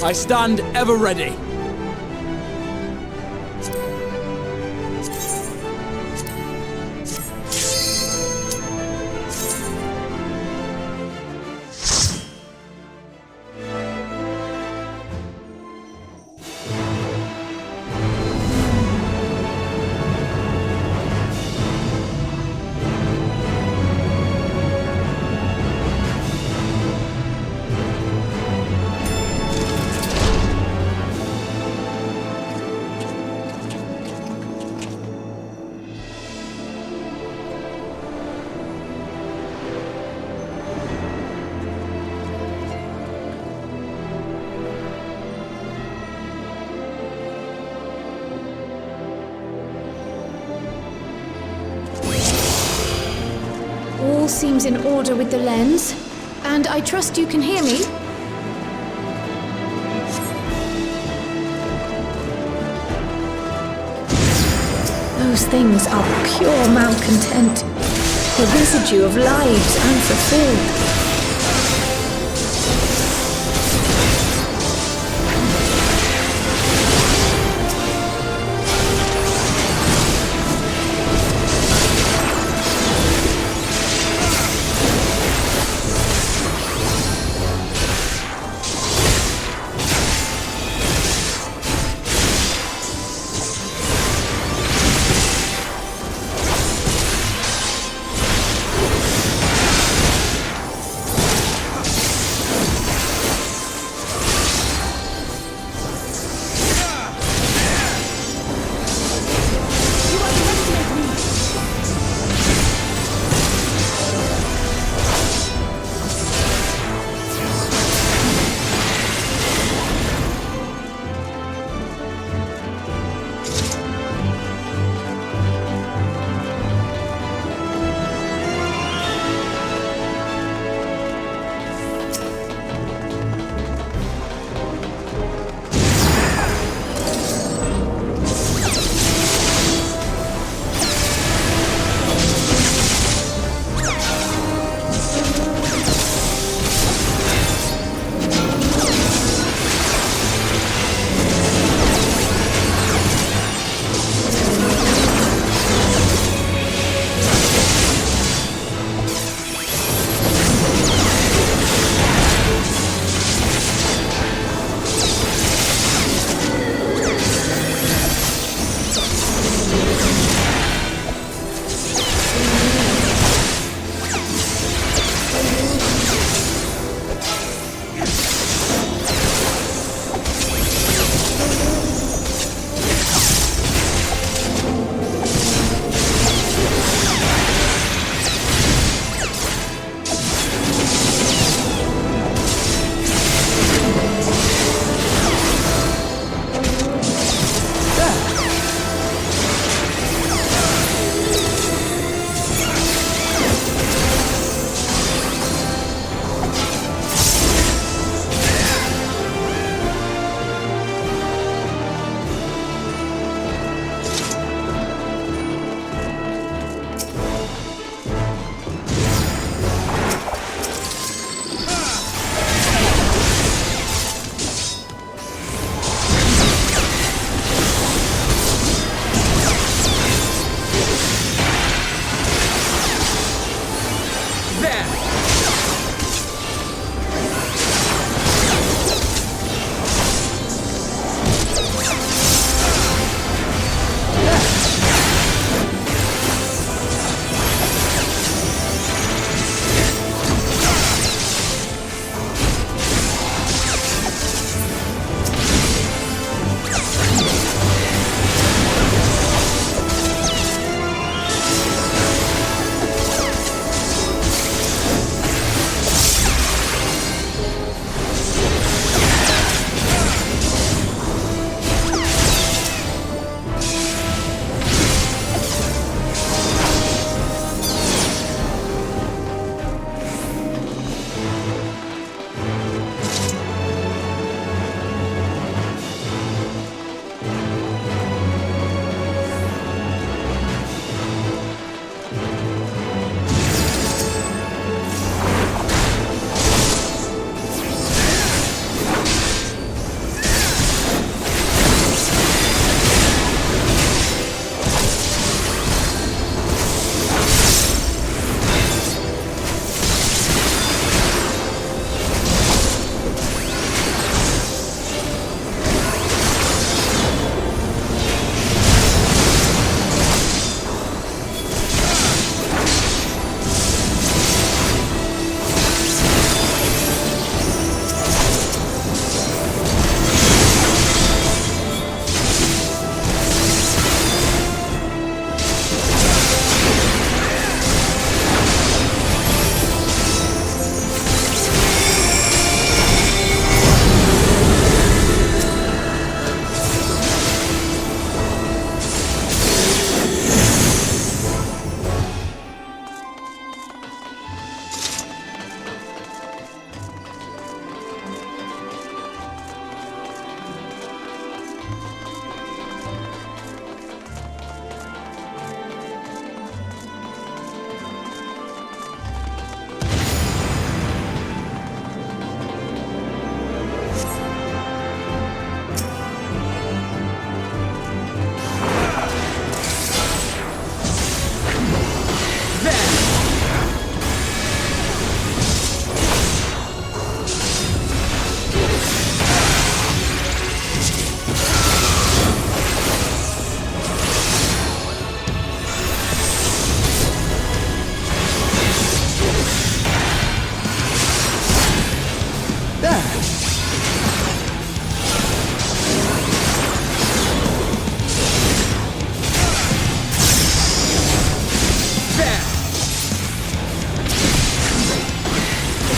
I stand ever ready. All seems in order with the lens, and I trust you can hear me? Those things are pure malcontent, the residue of lives unfulfilled.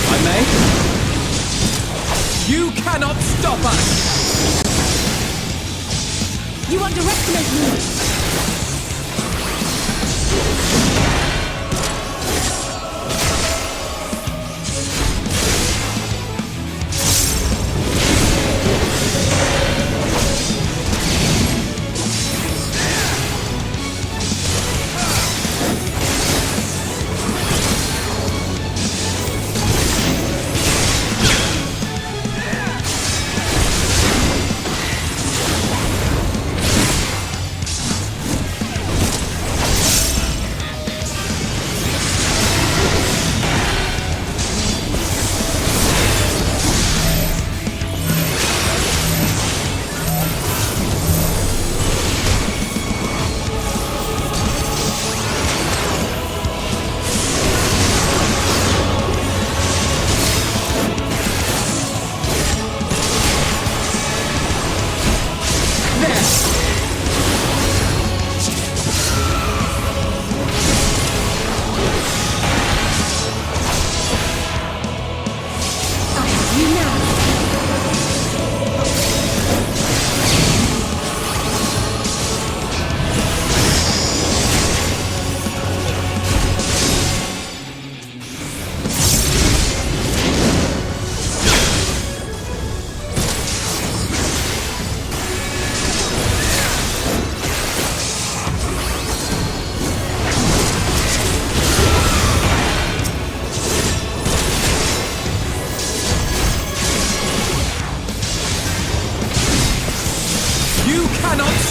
I may. You cannot stop us! You underestimate me!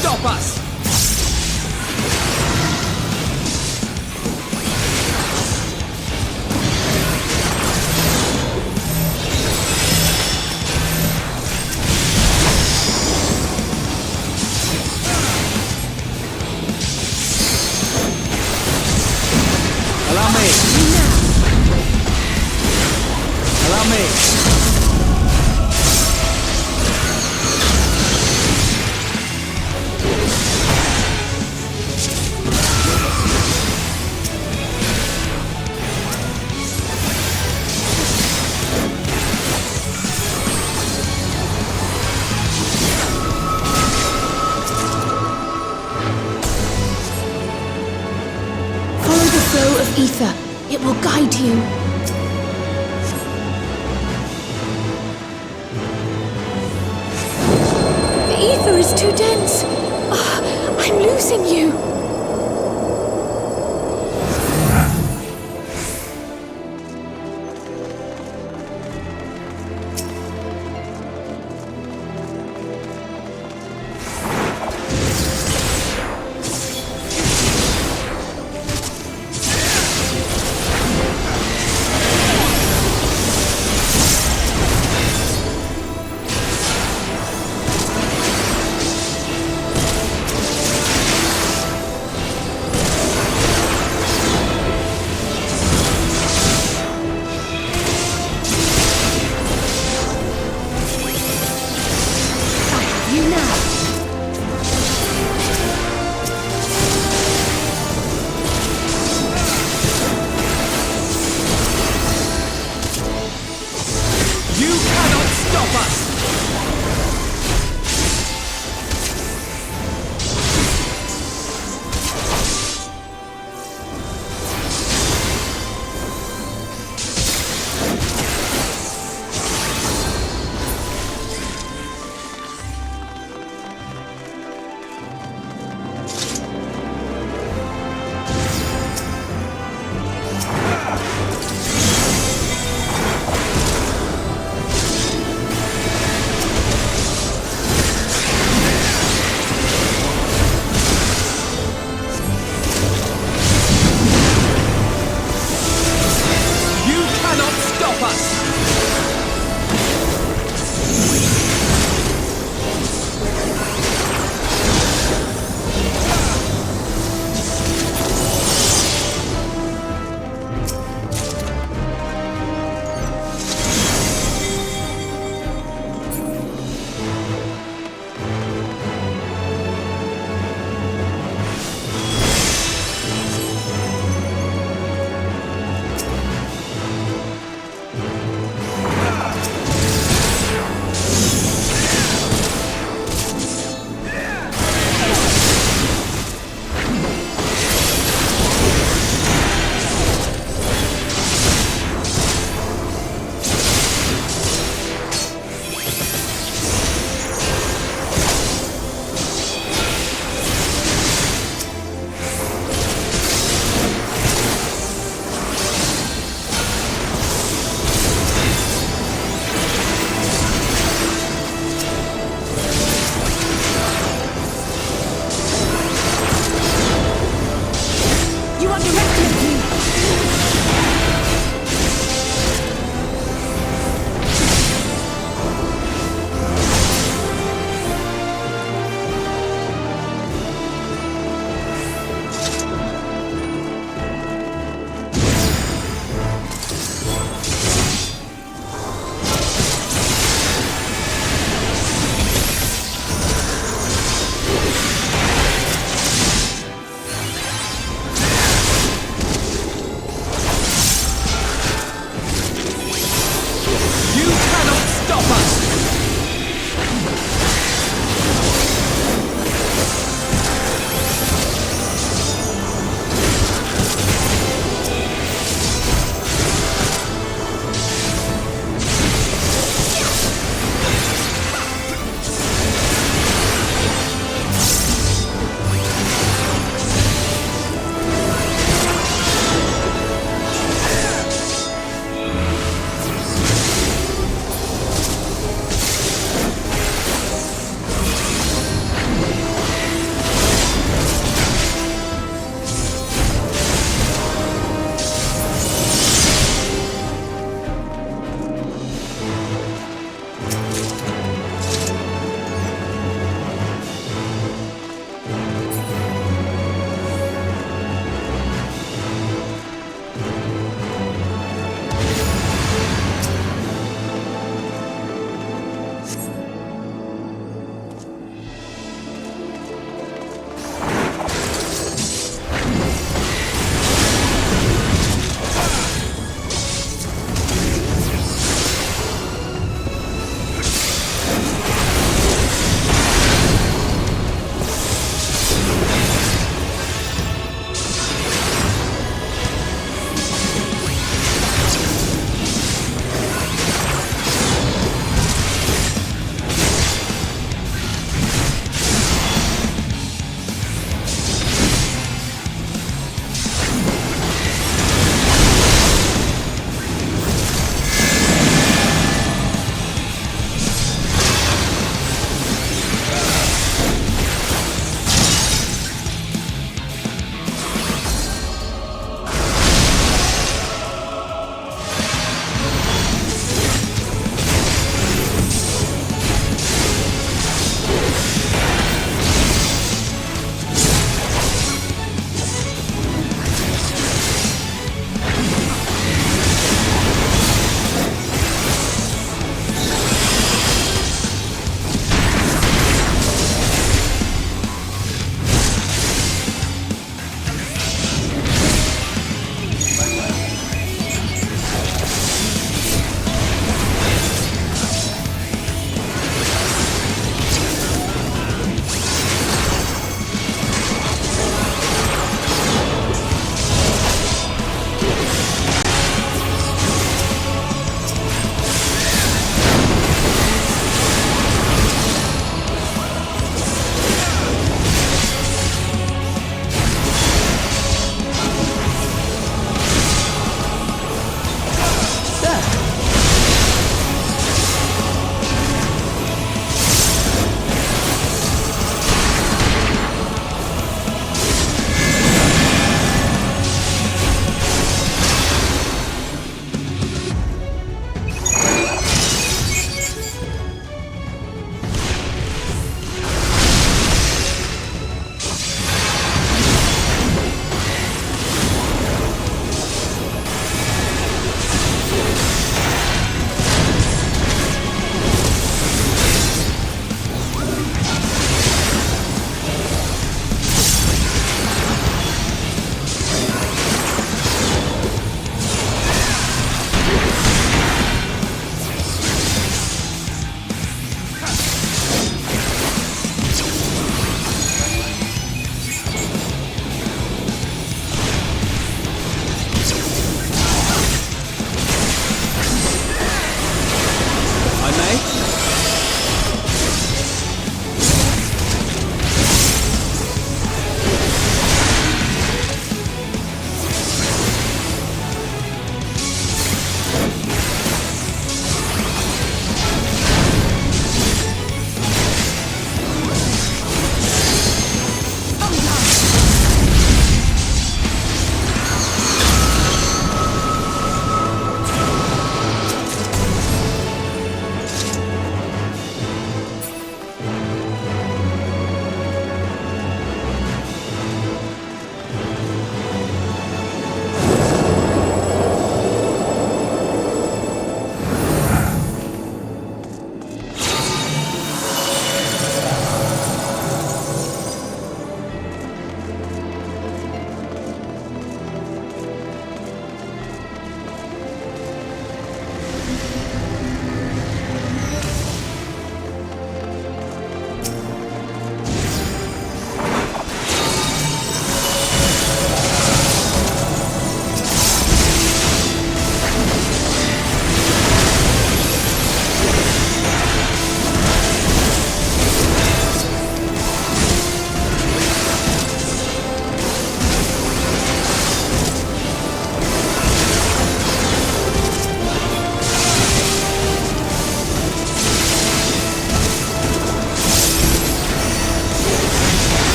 Stop us! Allow me! Allow me! Of ether. It will guide you. The ether is too dense. I'm losing you.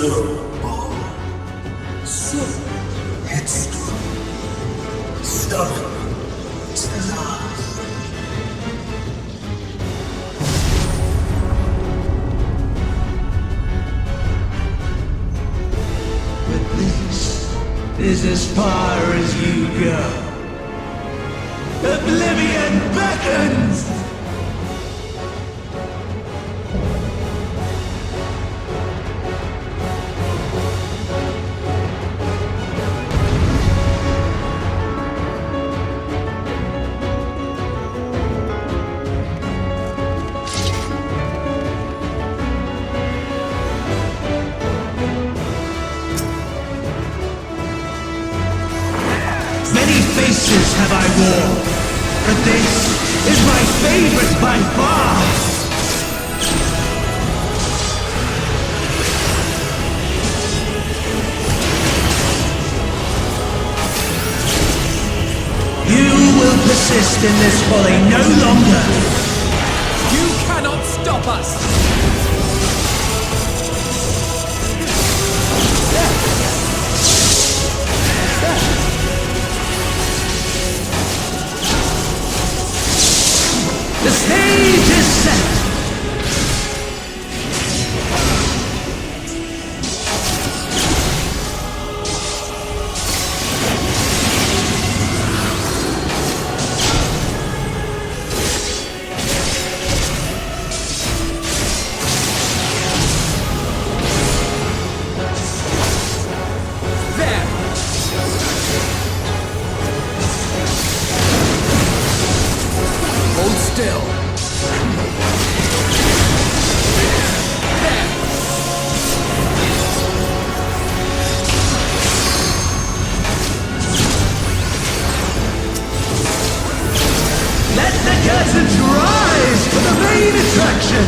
So headstrong, stubborn to the last. But this is as far as you go. Oblivion beckons! Many faces have I worn, but this is my favorite by far! You will persist in this folly no longer! You cannot stop us! The stage is set! There! Hold still! Let the curtains rise for the main attraction!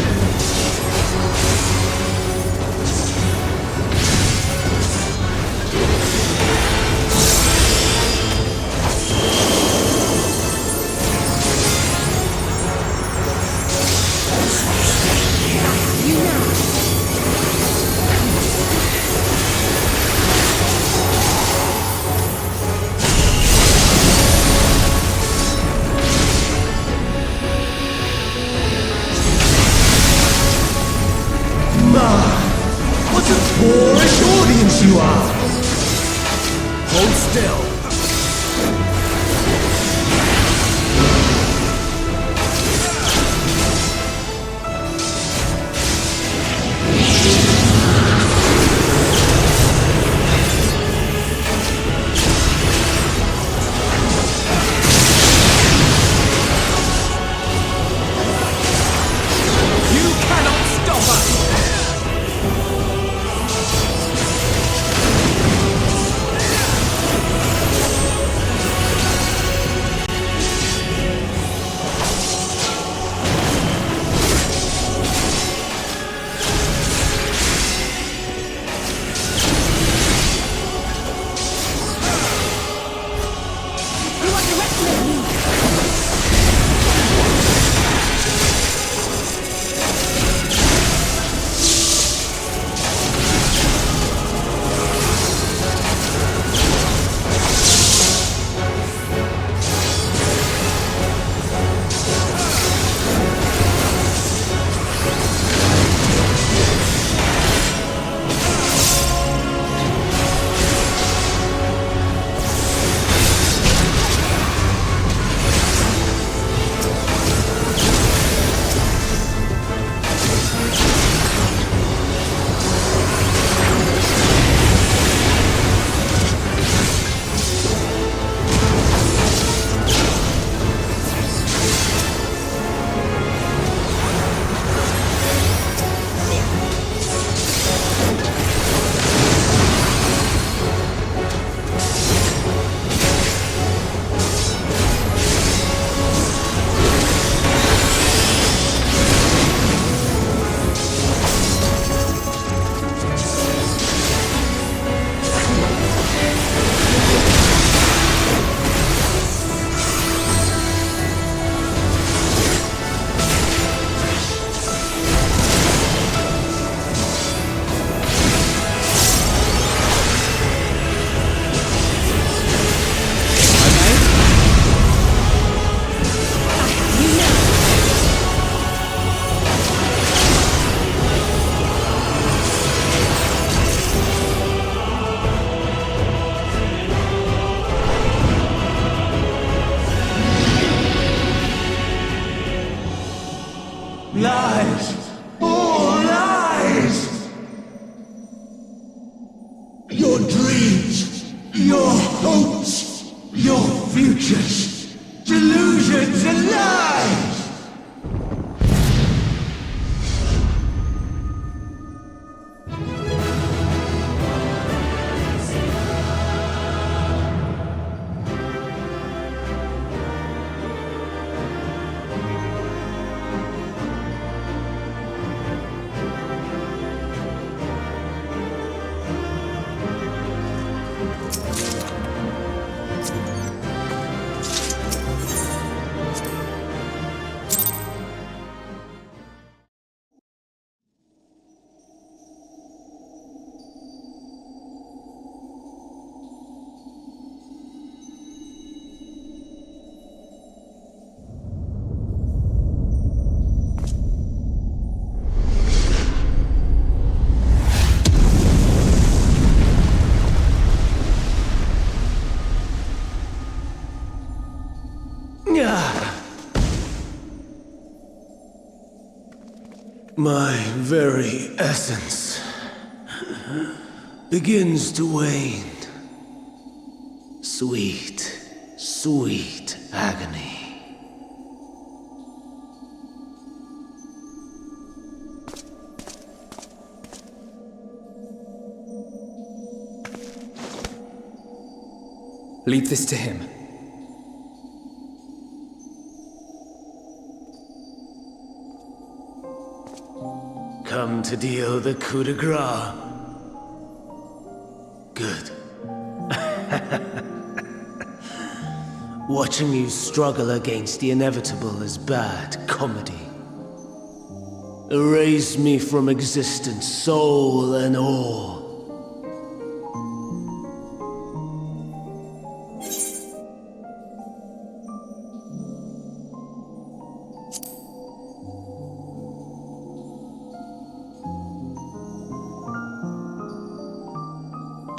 What a boorish audience you are! Hold still! You cannot stop us! lies! All lies! Your dreams, your hopes, your futures, delusions and lies! My very essence begins to wane. Sweet, sweet agony. Leave this to him. Come to deal the coup de grace. Good. Watching you struggle against the inevitable is bad comedy. Erase me from existence, soul and all.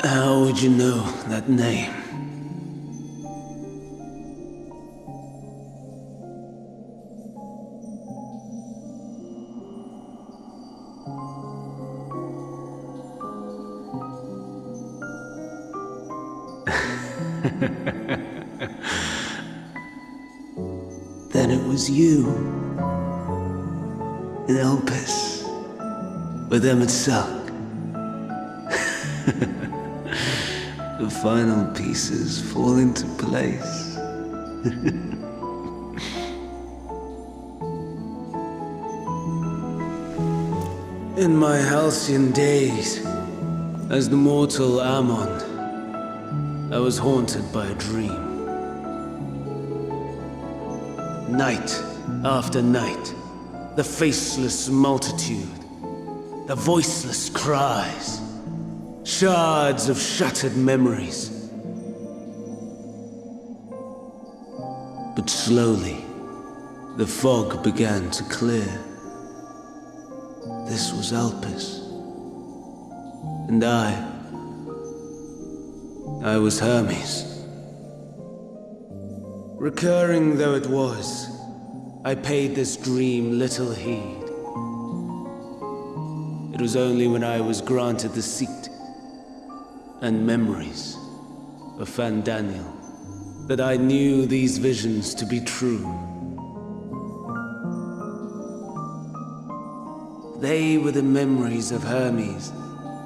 How would you know that name? Then it was you. In Elpis. With Emmett Selk. The final pieces fall into place. In my halcyon days, as the mortal Ammon, I was haunted by a dream. Night after night, the faceless multitude, the voiceless cries, shards of shattered memories. But slowly, the fog began to clear. This was Elpis. And I was Hermes. Recurring though it was, I paid this dream little heed. It was only when I was granted the seat and memories of Fandaniel that I knew these visions to be true. They were the memories of Hermes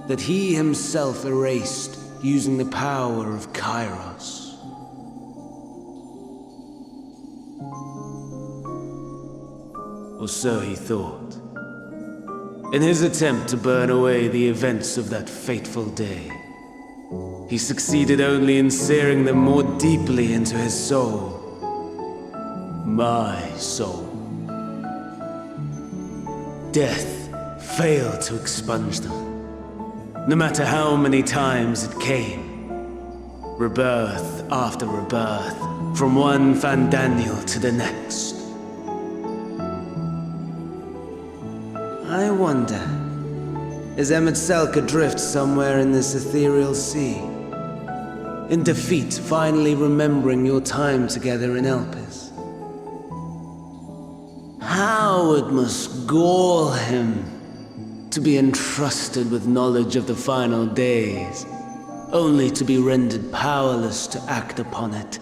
that he himself erased using the power of Kairos. Or so he thought. In his attempt to burn away the events of that fateful day, he succeeded only in searing them more deeply into his soul. My soul. Death failed to expunge them, no matter how many times it came. Rebirth after rebirth, from one Fandaniel to the next. I wonder, is Emmett Selk adrift somewhere in this ethereal sea? In defeat, finally remembering your time together in Elpis? How How it must gall him to be entrusted with knowledge of the final days, only to be rendered powerless to act upon it.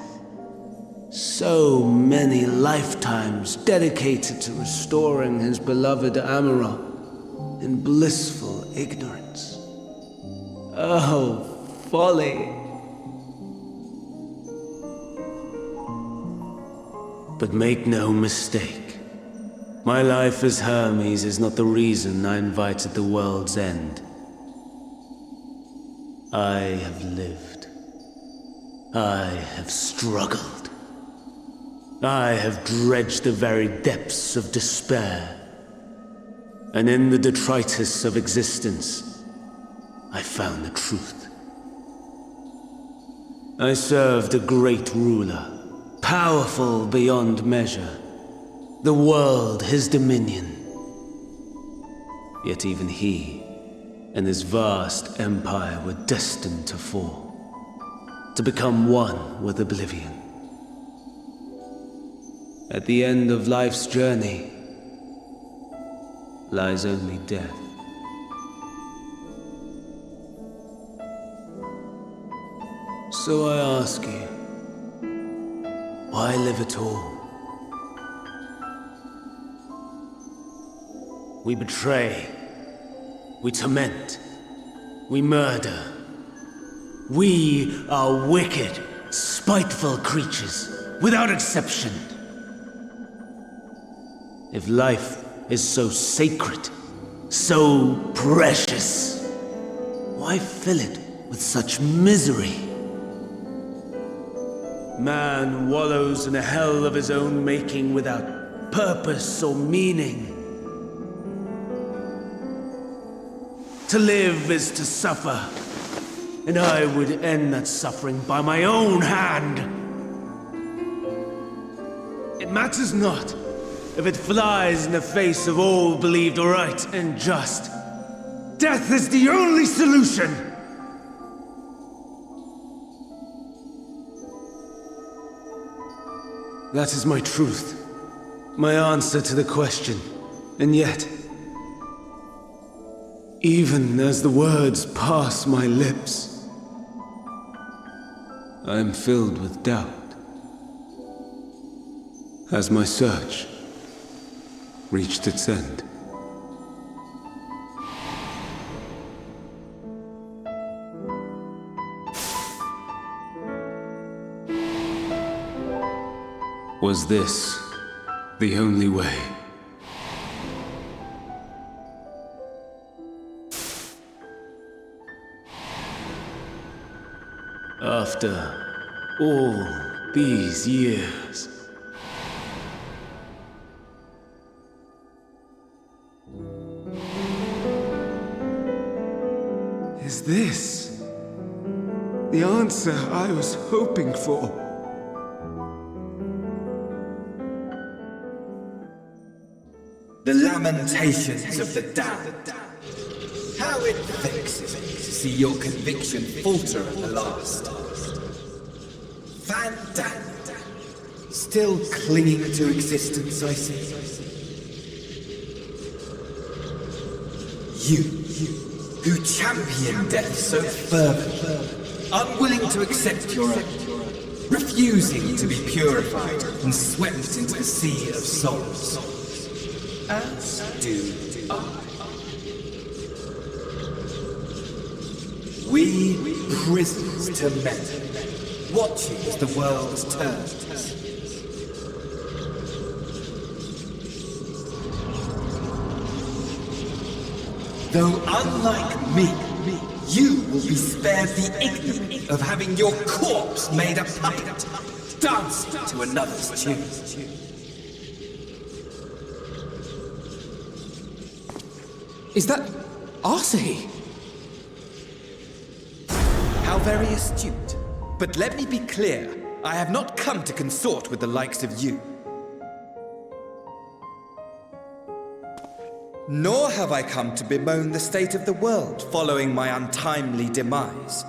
So many lifetimes dedicated to restoring his beloved Amarok in blissful ignorance. Oh, folly! But make no mistake, my life as Hermes is not the reason I invited the world's end. I have lived. I have struggled. I have dredged the very depths of despair. And in the detritus of existence, I found the truth. I served a great ruler, powerful beyond measure, the world his dominion. Yet even he and his vast empire were destined to fall, to become one with oblivion. At the end of life's journey lies only death. So I ask you, why live at all? We betray, we torment, we murder. We are wicked, spiteful creatures, without exception. If life is so sacred, so precious, why fill it with such misery? Man wallows in a hell of his own making without purpose or meaning. To live is to suffer, and I would end that suffering by my own hand. It matters not if it flies in the face of all believed right and just. Death is the only solution! That is my truth, my answer to the question. And yet, even as the words pass my lips, I am filled with doubt. Has my search reached its end? Was this the only way? After all these years, is this the answer I was hoping for? The lamentations of the damned. How it vexes me to see your conviction falter at the last. Vandal, still clinging to existence, I see. You, who champion death so fervently, unwilling to accept your own, refusing to be purified and swept into the sea of souls. As do I. We prisoners to men, watching as the world turns. Though unlike me, you will be spared the ignominy of having your corpse made a puppet, dancing to another's tune. Is that Arsahi? How very astute. But let me be clear, I have not come to consort with the likes of you. Nor have I come to bemoan the state of the world following my untimely demise.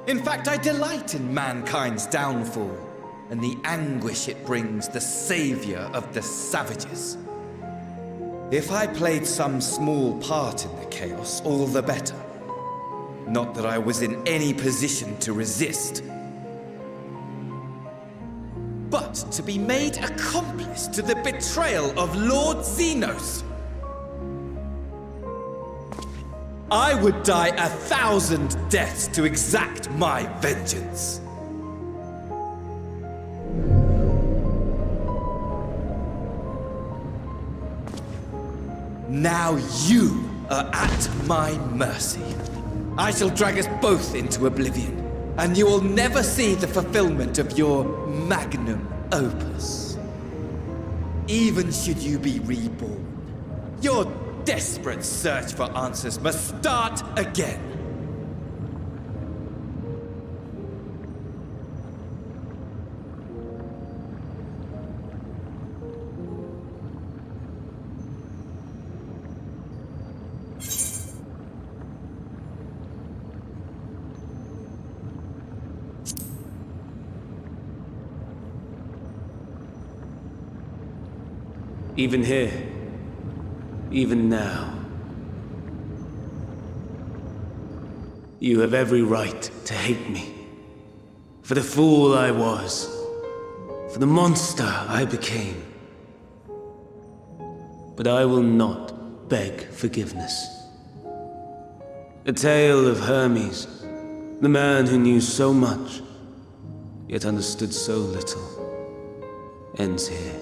In fact, I delight in mankind's downfall and the anguish it brings the savior of the savages. If I played some small part in the chaos, all the better. Not that I was in any position to resist. But to be made accomplice to the betrayal of Lord Xenos. I would die 1,000 deaths to exact my vengeance. Now you are at my mercy. I shall drag us both into oblivion, and you will never see the fulfillment of your magnum opus. Even should you be reborn, your desperate search for answers must start again. Even here, even now, you have every right to hate me. For the fool I was, for the monster I became. But I will not beg forgiveness. The tale of Hermes, the man who knew so much, yet understood so little, ends here.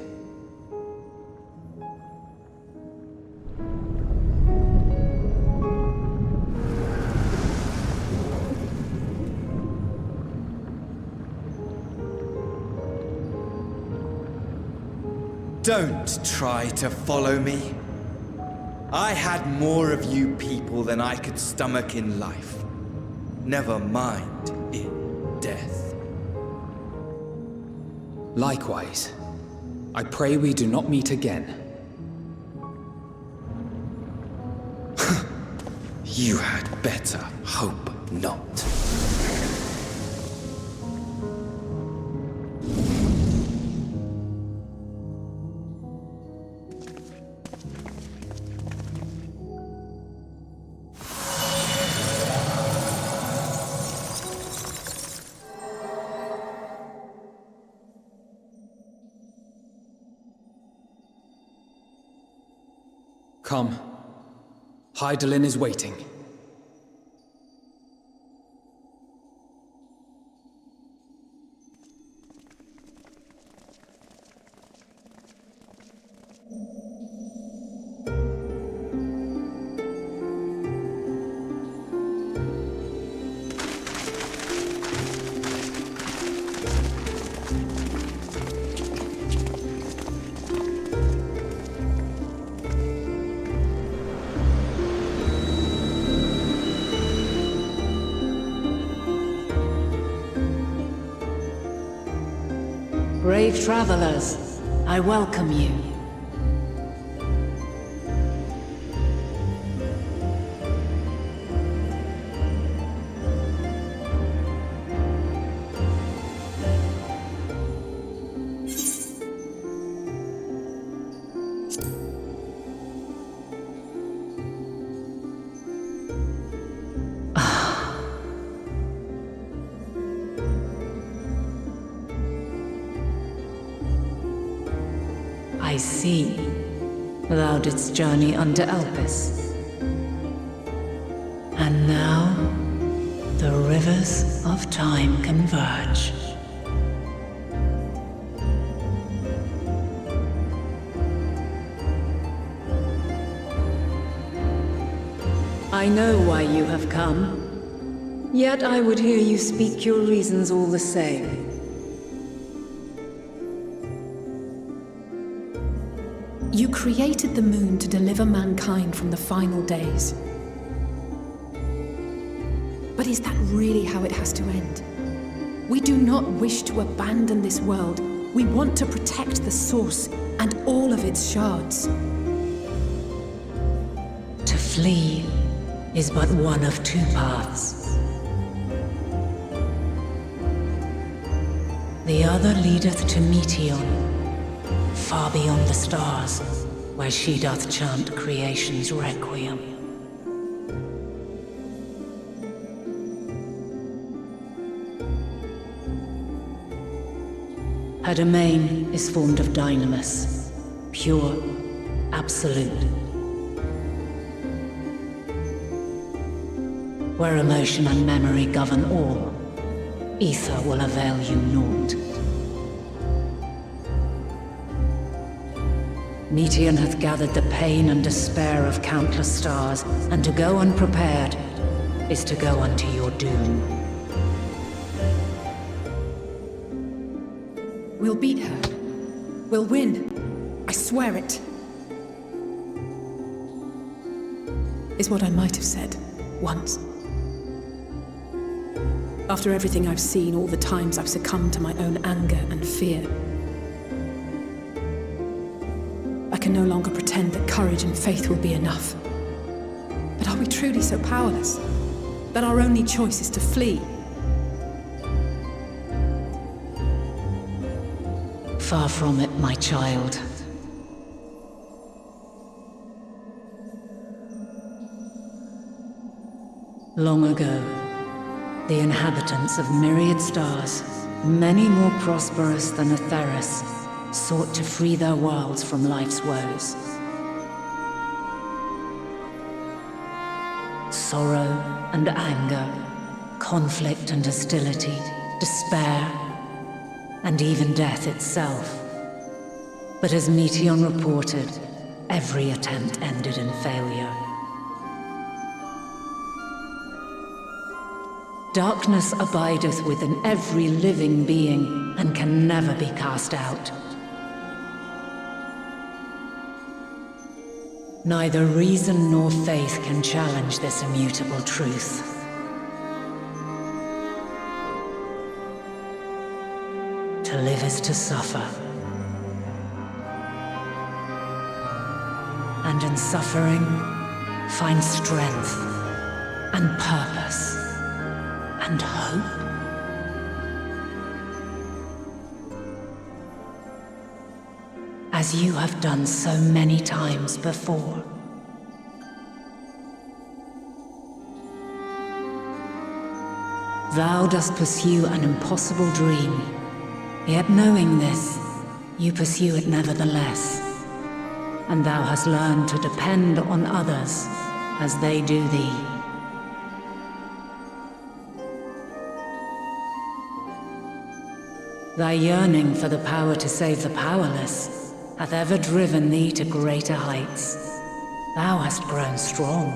Don't try to follow me. I had more of you people than I could stomach in life. Never mind in death. Likewise, I pray we do not meet again. You had better hope not. Come. Hydaelyn is waiting. Brave travelers, I welcome you. I see. Thou didst journey under Elpis. And now, the rivers of time converge. I know why you have come. Yet I would hear you speak your reasons all the same. You created the moon to deliver mankind from the final days. But is that really how it has to end? We do not wish to abandon this world. We want to protect the source and all of its shards. To flee is but one of two paths. The other leadeth to Meteon, far beyond the stars, where she doth chant creation's requiem. Her domain is formed of dynamis, pure, absolute. Where emotion and memory govern all, ether will avail you naught. Meteon hath gathered the pain and despair of countless stars, and to go unprepared is to go unto your doom. We'll beat her. We'll win. I swear it. Is what I might have said, once. After everything I've seen, all the times I've succumbed to my own anger and fear. I can no longer pretend that courage and faith will be enough. But are we truly so powerless? That our only choice is to flee? Far from it, my child. Long ago, the inhabitants of myriad stars, many more prosperous than Atheris, sought to free their worlds from life's woes. Sorrow and anger, conflict and hostility, despair, and even death itself. But as Meteon reported, every attempt ended in failure. Darkness abideth within every living being, and can never be cast out. Neither reason nor faith can challenge this immutable truth. To live is to suffer. And in suffering, find strength and purpose and hope. As you have done so many times before. Thou dost pursue an impossible dream, yet knowing this, you pursue it nevertheless. And thou hast learned to depend on others as they do thee. Thy yearning for the power to save the powerless hath ever driven thee to greater heights. Thou hast grown strong.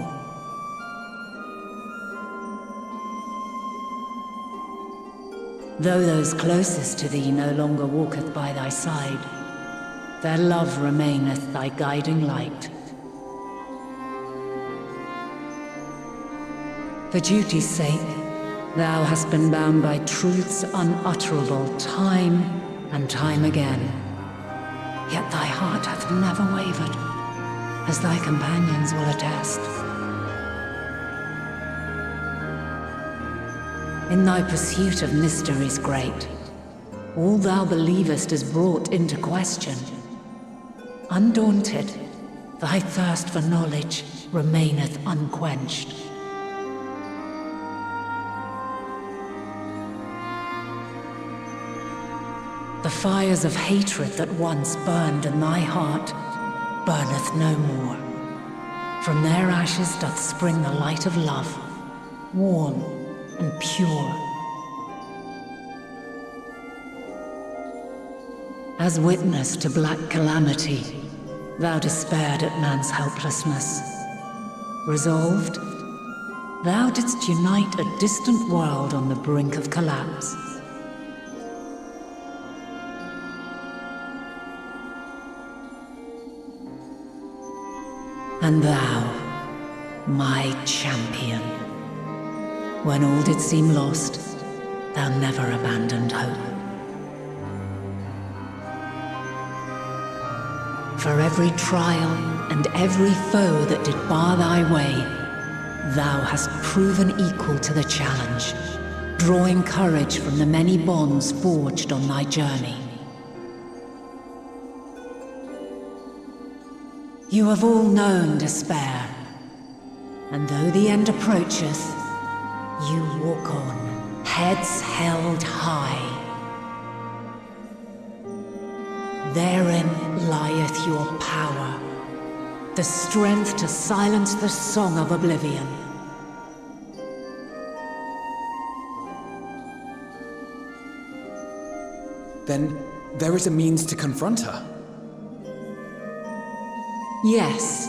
Though those closest to thee no longer walketh by thy side, their love remaineth thy guiding light. For duty's sake, thou hast been bound by truths unutterable time and time again. Yet thy heart hath never wavered, as thy companions will attest. In thy pursuit of mysteries great, all thou believest is brought into question. Undaunted, thy thirst for knowledge remaineth unquenched. The fires of hatred that once burned in thy heart burneth no more. From their ashes doth spring the light of love, warm and pure. As witness to black calamity, thou despaired at man's helplessness. Resolved, thou didst unite a distant world on the brink of collapse. And thou, my champion, when all did seem lost, thou never abandoned hope. For every trial and every foe that did bar thy way, thou hast proven equal to the challenge, drawing courage from the many bonds forged on thy journey. You have all known despair. And though the end approaches, you walk on, heads held high. Therein lieth your power, the strength to silence the song of oblivion. Then there is a means to confront her. Yes,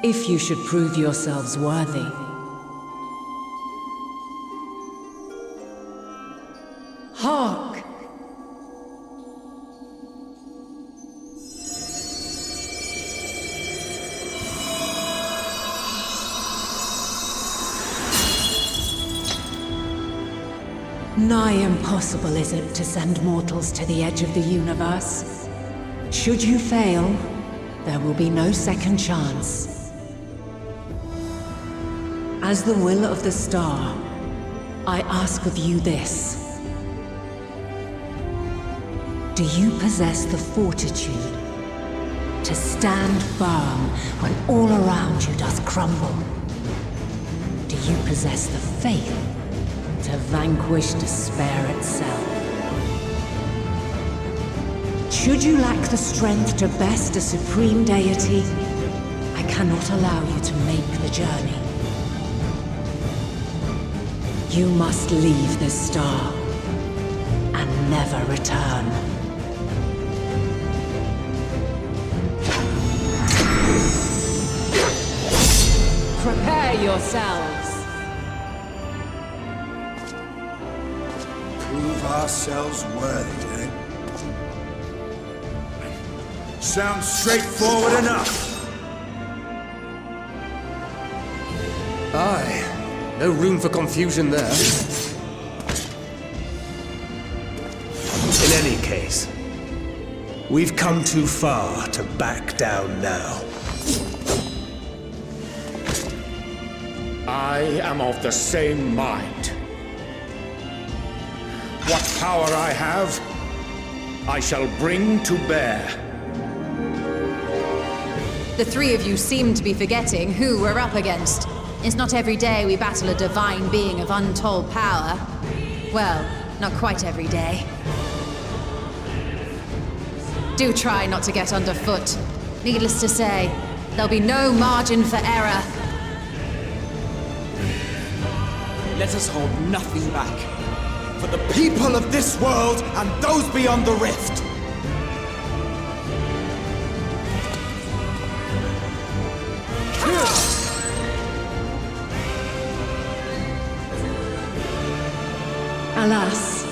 if you should prove yourselves worthy. Hark! Nigh impossible is it to send mortals to the edge of the universe. Should you fail, there will be no second chance. As the will of the star, I ask of you this. Do you possess the fortitude to stand firm when all around you does crumble? Do you possess the faith to vanquish despair itself? Should you lack the strength to best a supreme deity, I cannot allow you to make the journey. You must leave this star and never return. Prepare yourselves. Prove ourselves worthy, eh? Sounds straightforward enough. Aye. No room for confusion there. In any case, we've come too far to back down now. I am of the same mind. What power I have, I shall bring to bear. The three of you seem to be forgetting who we're up against. It's not every day we battle a divine being of untold power. Well, not quite every day. Do try not to get underfoot. Needless to say, there'll be no margin for error. Let us hold nothing back. For the people of this world and those beyond the rift. Alas,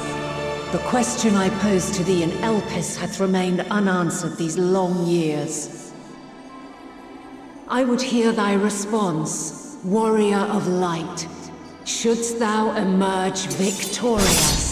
the question I posed to thee in Elpis hath remained unanswered these long years. I would hear thy response, warrior of light. Shouldst thou emerge victorious?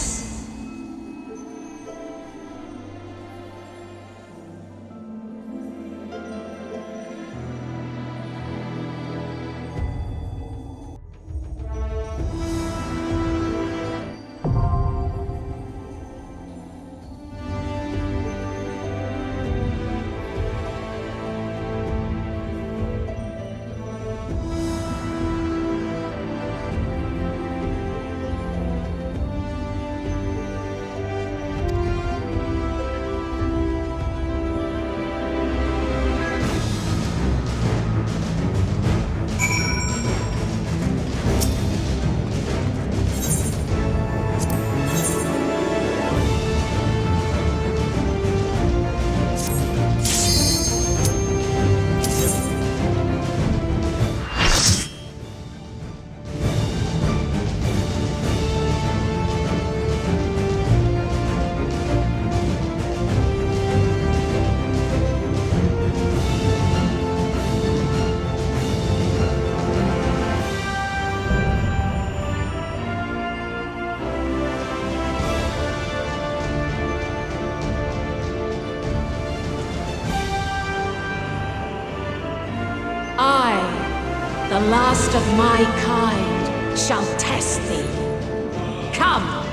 The last of my kind shall test thee. Come,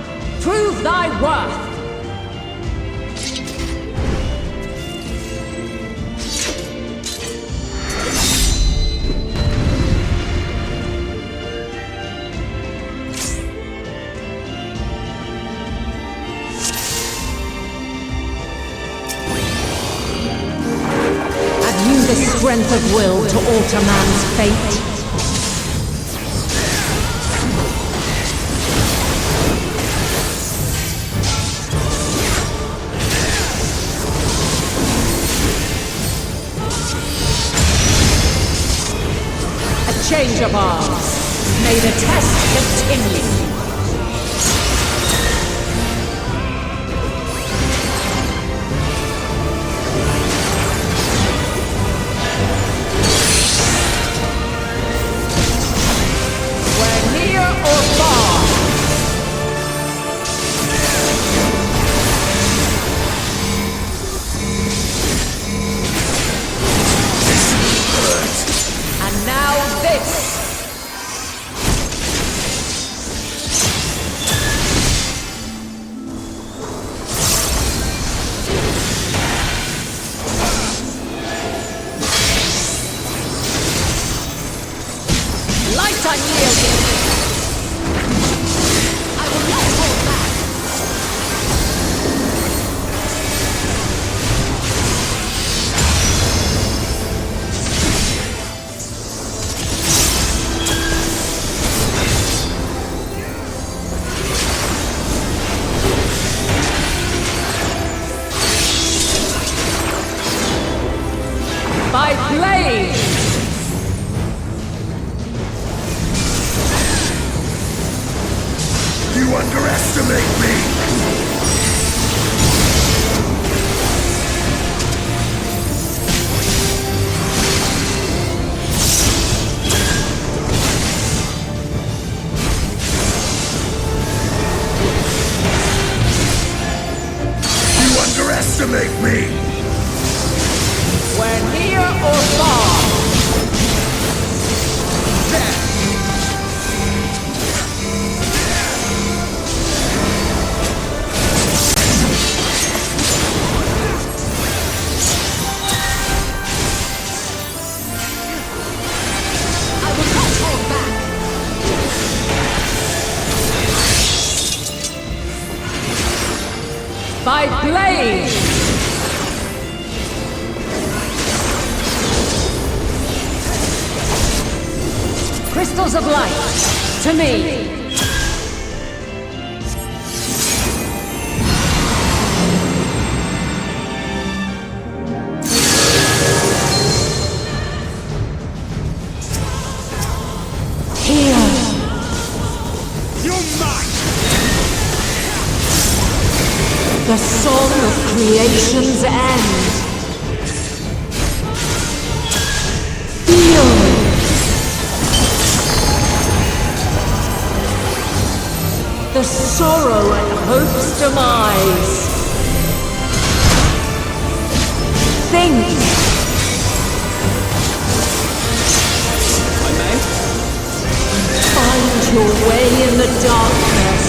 prove thy worth! of will to alter man's fate. A change of arms. May the test continue. You underestimate me! You underestimate me! We're near or far. By blade! Crystals of light, to me! Here! You're mine! The song of creation's end. Feel! The sorrow at hope's demise. Think! I may? Find your way in the darkness.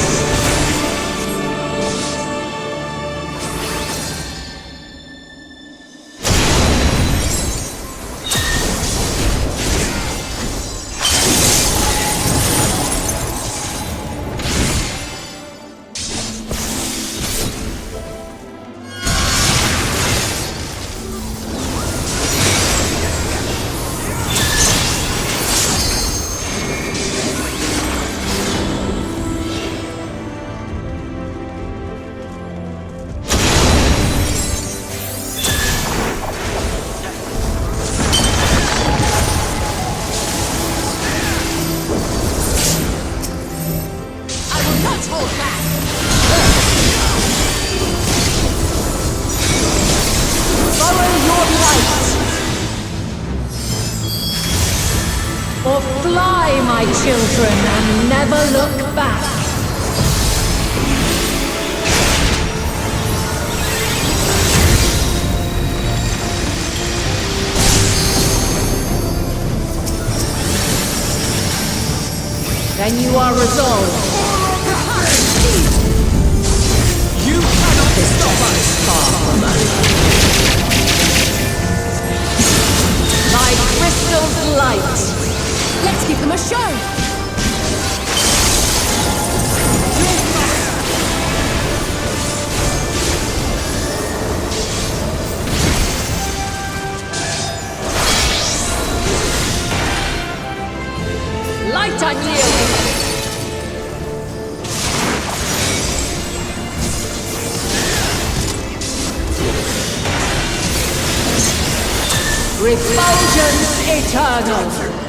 Or fly, my children, and never look back. Then you are resolved. You cannot stop us! Far from my crystal's light. Let's give them a show! Light unyielding! Refulgence eternal!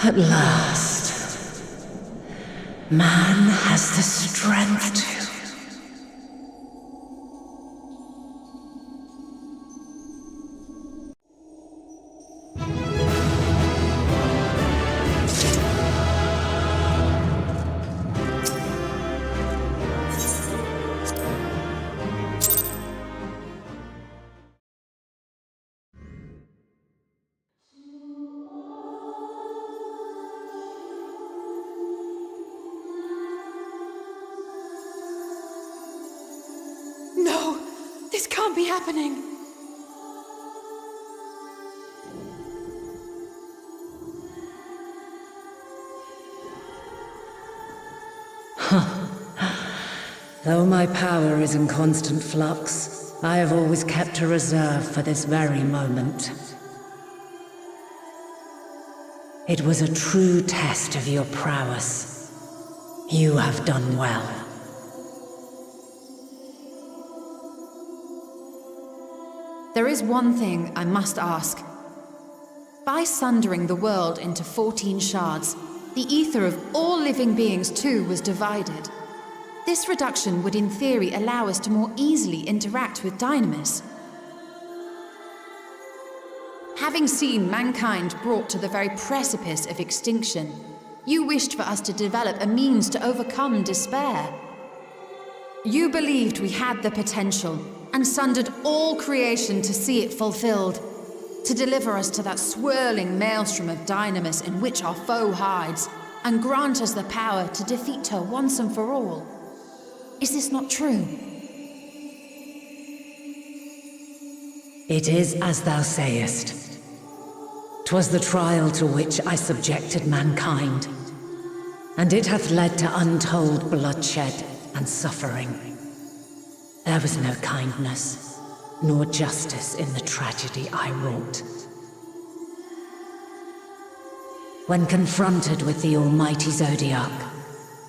At last, man has the strength to. No! This can't be happening! Though my power is in constant flux, I have always kept a reserve for this very moment. It was a true test of your prowess. You have done well. There is one thing I must ask. By sundering the world into 14 shards, the ether of all living beings too was divided. This reduction would in theory allow us to more easily interact with Dynamis. Having seen mankind brought to the very precipice of extinction, you wished for us to develop a means to overcome despair. You believed we had the potential, and sundered all creation to see it fulfilled, to deliver us to that swirling maelstrom of Dynamis in which our foe hides, and grant us the power to defeat her once and for all. Is this not true? It is as thou sayest. 'Twas the trial to which I subjected mankind, and it hath led to untold bloodshed and suffering. There was no kindness, nor justice in the tragedy I wrought. When confronted with the almighty Zodiac,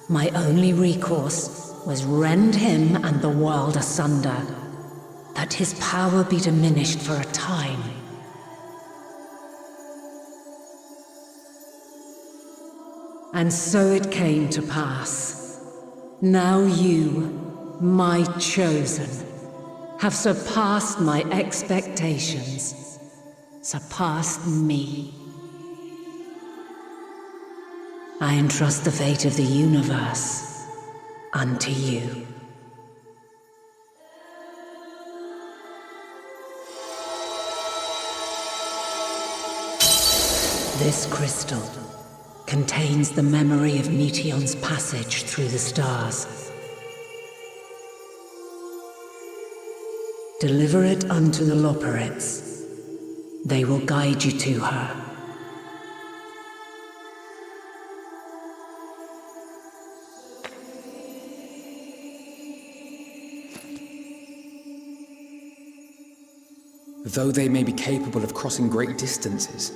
my only recourse was rend him and the world asunder, that his power be diminished for a time. And so it came to pass. Now you, my chosen, have surpassed my expectations, surpassed me. I entrust the fate of the universe unto you. This crystal contains the memory of Meteion's passage through the stars. Deliver it unto the Loporrits. They will guide you to her. Though they may be capable of crossing great distances,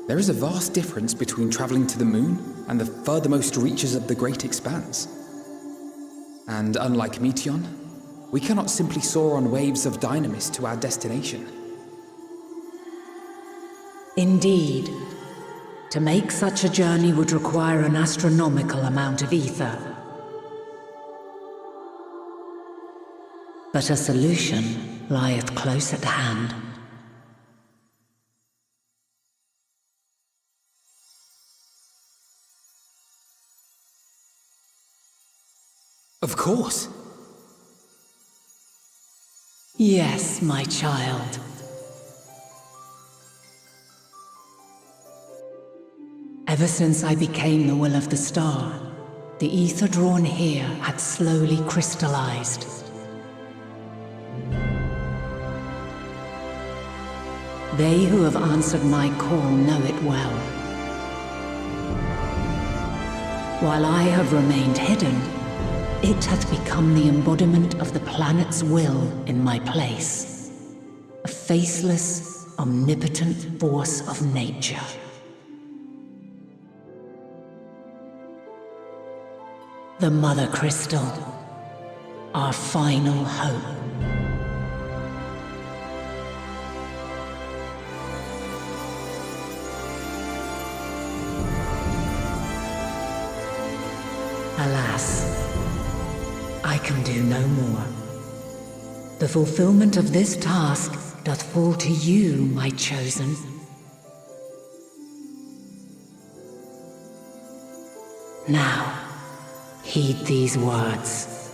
there is a vast difference between traveling to the moon and the furthermost reaches of the great expanse. And unlike Meteion, we cannot simply soar on waves of Dynamis to our destination. Indeed. To make such a journey would require an astronomical amount of ether. But a solution lieth close at hand. Of course. Yes, my child. Ever since I became the will of the star, the ether drawn here had slowly crystallized. They who have answered my call know it well. While I have remained hidden, it hath become the embodiment of the planet's will in my place. A faceless, omnipotent force of nature. The Mother Crystal, our final hope. Alas, I can do no more. The fulfillment of this task doth fall to you, my chosen. Now, heed these words.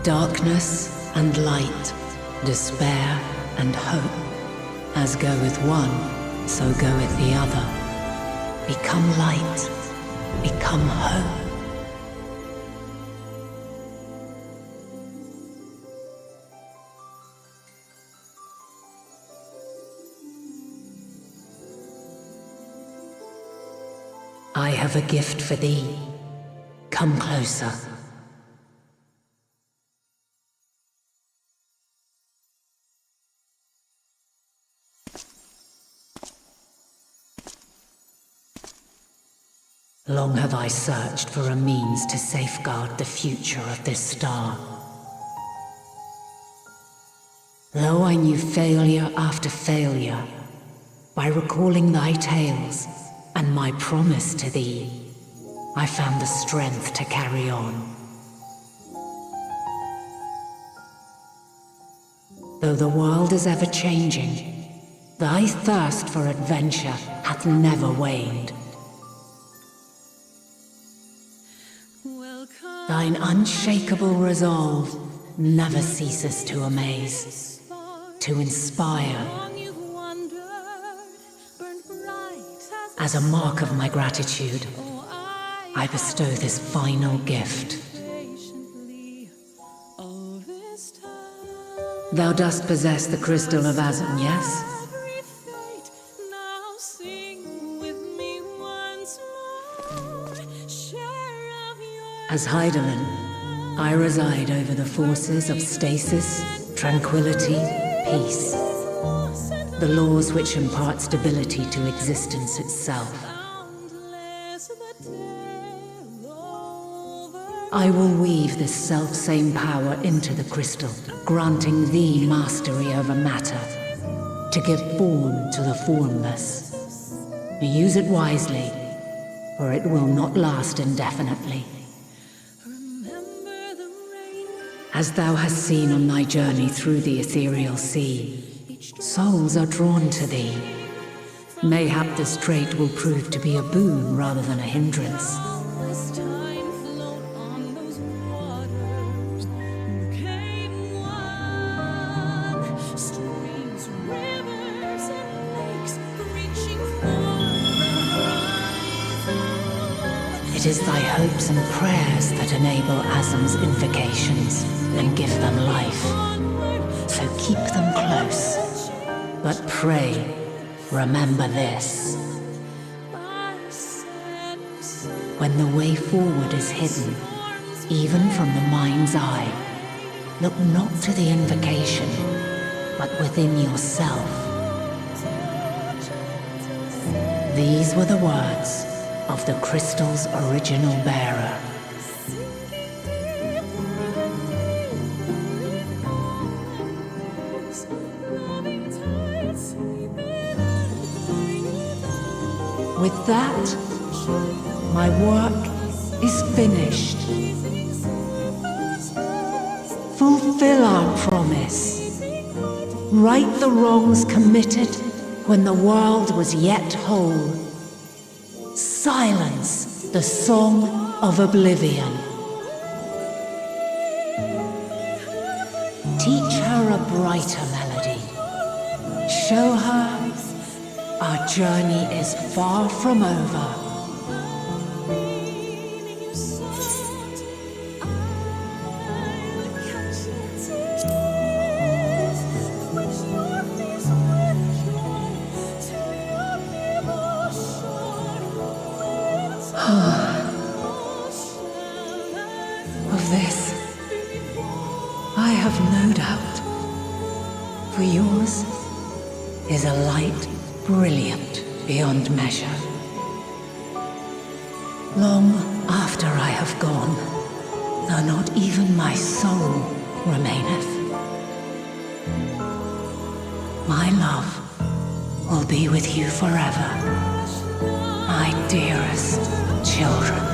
Darkness and light, despair and hope, as goeth one, so goeth the other. Become light, become hope. I have a gift for thee. Come closer. Long have I searched for a means to safeguard the future of this star. Though I knew failure after failure, by recalling thy tales and my promise to thee, I found the strength to carry on. Though the world is ever changing, thy thirst for adventure hath never waned. Thine unshakable resolve never ceases to amaze, to inspire. As a mark of my gratitude, I bestow this final gift. Thou dost possess the crystal of Azan, yes? As Heidelin, I reside over the forces of stasis, tranquility, peace. The laws which impart stability to existence itself. I will weave this self-same power into the crystal, granting thee mastery over matter, to give form to the formless. Use it wisely, or it will not last indefinitely. As thou hast seen on thy journey through the ethereal sea, souls are drawn to thee. Mayhap this trait will prove to be a boon rather than a hindrance. It is thy hopes and prayers that enable Azam's invocations and give them life. So keep them close. But pray, remember this. When the way forward is hidden, even from the mind's eye, look not to the invocation, but within yourself. These were the words of the crystal's original bearer. With that, my work is finished. Fulfill our promise. Right the wrongs committed when the world was yet whole. Silence the song of oblivion. Teach her a brighter melody. Show her our journey is far from over. Of this, I have no doubt, for yours is a light brilliant beyond measure. Long after I have gone, though not even my soul remaineth, my love will be with you forever. my dearest children.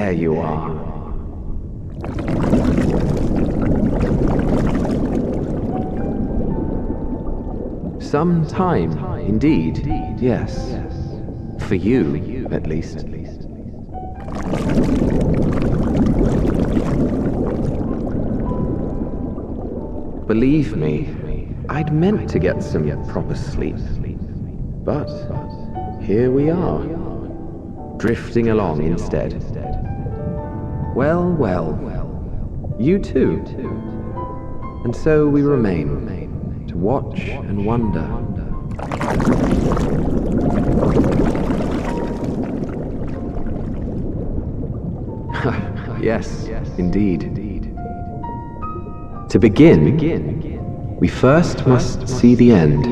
There you are. Some time, indeed, yes. For you, at least. Believe me, I'd meant to get some proper sleep. But here we are, drifting along instead. Well, well, you too. And so we remain, to watch and wonder. Yes, indeed. To begin, we first must see the end.